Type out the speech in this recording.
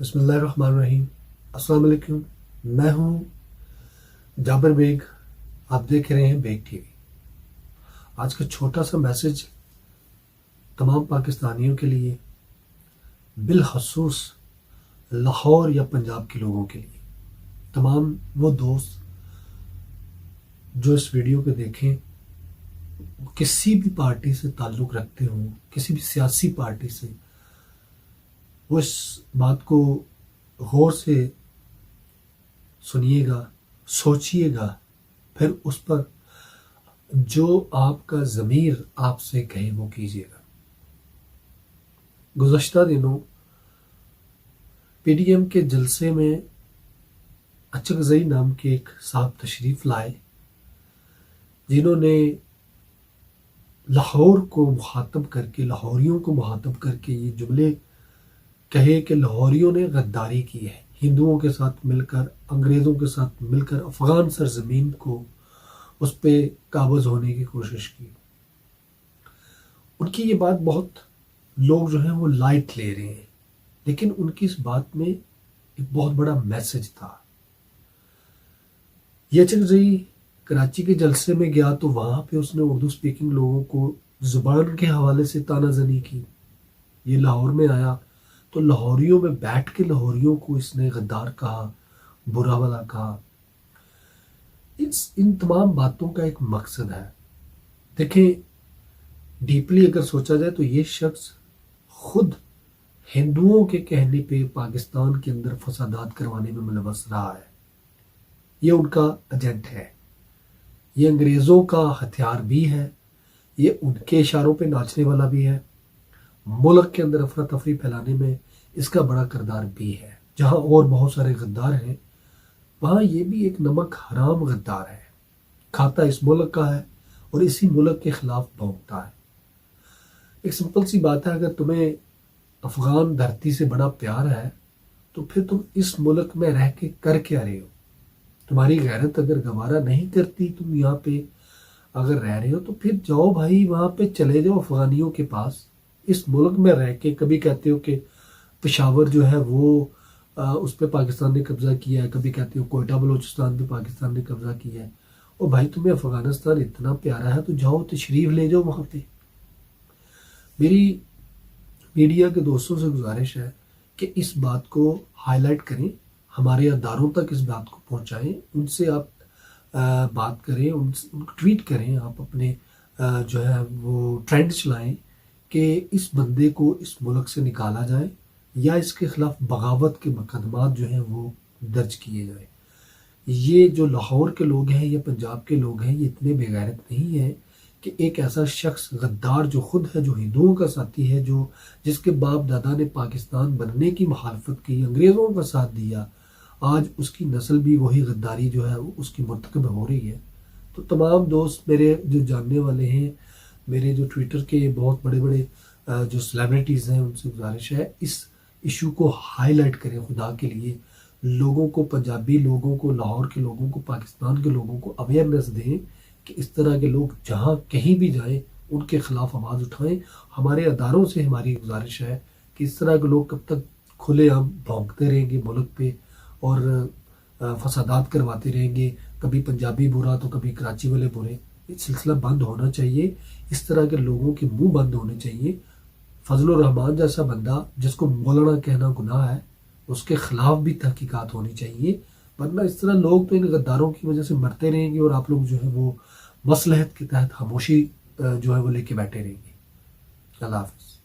بسم اللہ الرحمن الرحیم۔ السلام علیکم، میں ہوں جابر بیگ، آپ دیکھ رہے ہیں بیگ ٹی وی۔ آج کا چھوٹا سا میسج تمام پاکستانیوں کے لیے، بالخصوص لاہور یا پنجاب کے لوگوں کے لیے۔ تمام وہ دوست جو اس ویڈیو کو دیکھیں کسی بھی پارٹی سے تعلق رکھتے ہوں، کسی بھی سیاسی پارٹی سے، وہ اس بات کو غور سے سنیے گا، سوچیے گا، پھر اس پر جو آپ کا ضمیر آپ سے کہے وہ کیجیے گا۔ گزشتہ دنوں پی ڈی ایم کے جلسے میں اچکزئی نام کے ایک صاحب تشریف لائے، جنہوں نے لاہور کو مخاطب کر کے، لاہوریوں کو مخاطب کر کے یہ جملے کہے کہ لاہوریوں نے غداری کی ہے، ہندوؤں کے ساتھ مل کر، انگریزوں کے ساتھ مل کر افغان سرزمین کو اس پہ قابض ہونے کی کوشش کی۔ ان کی یہ بات بہت لوگ جو ہیں وہ لائٹ لے رہے ہیں، لیکن ان کی اس بات میں ایک بہت بڑا میسج تھا۔ یہ اچکزئی کراچی کے جلسے میں گیا تو وہاں پہ اس نے اردو سپیکنگ لوگوں کو زبان کے حوالے سے تانا زنی کی۔ یہ لاہور میں آیا تو لاہوریوں میں بیٹھ کے لاہوریوں کو اس نے غدار کہا، برا بھلا کہا۔ ان تمام باتوں کا ایک مقصد ہے۔ دیکھیں، ڈیپلی اگر سوچا جائے تو یہ شخص خود ہندوؤں کے کہنے پہ پاکستان کے اندر فسادات کروانے میں ملوث رہا ہے۔ یہ ان کا ایجنٹ ہے، یہ انگریزوں کا ہتھیار بھی ہے، یہ ان کے اشاروں پہ ناچنے والا بھی ہے۔ ملک کے اندر افراتفری پھیلانے میں اس کا بڑا کردار بھی ہے۔ جہاں اور بہت سارے غدار ہیں، وہاں یہ بھی ایک نمک حرام غدار ہے، کھاتا اس ملک کا ہے اور اسی ملک کے خلاف بھونکتا ہے۔ ایک سمپل سی بات ہے، اگر تمہیں افغان دھرتی سے بڑا پیار ہے تو پھر تم اس ملک میں رہ کے کر کیا رہے ہو؟ تمہاری غیرت اگر گوارا نہیں کرتی، تم یہاں پہ اگر رہ رہے ہو تو پھر جاؤ بھائی، وہاں پہ چلے جاؤ افغانیوں کے پاس۔ اس ملک میں رہ کے کبھی کہتے ہو کہ پشاور جو ہے وہ اس پہ پاکستان نے قبضہ کیا ہے، کبھی کہتے ہو کوئٹہ بلوچستان پہ پاکستان نے قبضہ کیا ہے۔ اور بھائی تمہیں افغانستان اتنا پیارا ہے تو جاؤ، تشریف لے جاؤ وہاں پہ۔ میری میڈیا کے دوستوں سے گزارش ہے کہ اس بات کو ہائی لائٹ کریں، ہمارے اداروں تک اس بات کو پہنچائیں، ان سے آپ بات کریں، ان کو ٹویٹ کریں، آپ اپنے جو ہے وہ ٹرینڈ چلائیں کہ اس بندے کو اس ملک سے نکالا جائے یا اس کے خلاف بغاوت کے مقدمات جو ہیں وہ درج کیے جائیں۔ یہ جو لاہور کے لوگ ہیں یا پنجاب کے لوگ ہیں، یہ اتنے بے غیرت نہیں ہیں کہ ایک ایسا شخص غدار جو خود ہے، جو ہندوؤں کا ساتھی ہے، جس کے باپ دادا نے پاکستان بننے کی مخالفت کی، انگریزوں کا ساتھ دیا، آج اس کی نسل بھی وہی غداری جو ہے اس کی مرتکب ہو رہی ہے۔ تو تمام دوست میرے جو جاننے والے ہیں، میرے جو ٹویٹر کے بہت بڑے بڑے جو سیلیبریٹیز ہیں، ان سے گزارش ہے اس ایشو کو ہائی لائٹ کریں، خدا کے لیے لوگوں کو، پنجابی لوگوں کو، لاہور کے لوگوں کو، پاکستان کے لوگوں کو اویئرنیس دیں کہ اس طرح کے لوگ جہاں کہیں بھی جائیں ان کے خلاف آواز اٹھائیں۔ ہمارے اداروں سے ہماری گزارش ہے کہ اس طرح کے لوگ کب تک کھلے عام بھونکتے رہیں گے ملک پہ اور فسادات کرواتے رہیں گے، کبھی پنجابی برا تو کبھی کراچی والے برے۔ یہ سلسلہ بند ہونا چاہیے، اس طرح کے لوگوں کے منہ بند ہونے چاہیے۔ فضل الرحمان جیسا بندہ جس کو مولانا کہنا گناہ ہے، اس کے خلاف بھی تحقیقات ہونی چاہیے، ورنہ اس طرح لوگ تو ان غداروں کی وجہ سے مرتے رہیں گے اور آپ لوگ جو ہے وہ مصلحت کے تحت خاموشی جو ہے وہ لے کے بیٹھے رہیں گے۔ اللہ حافظ۔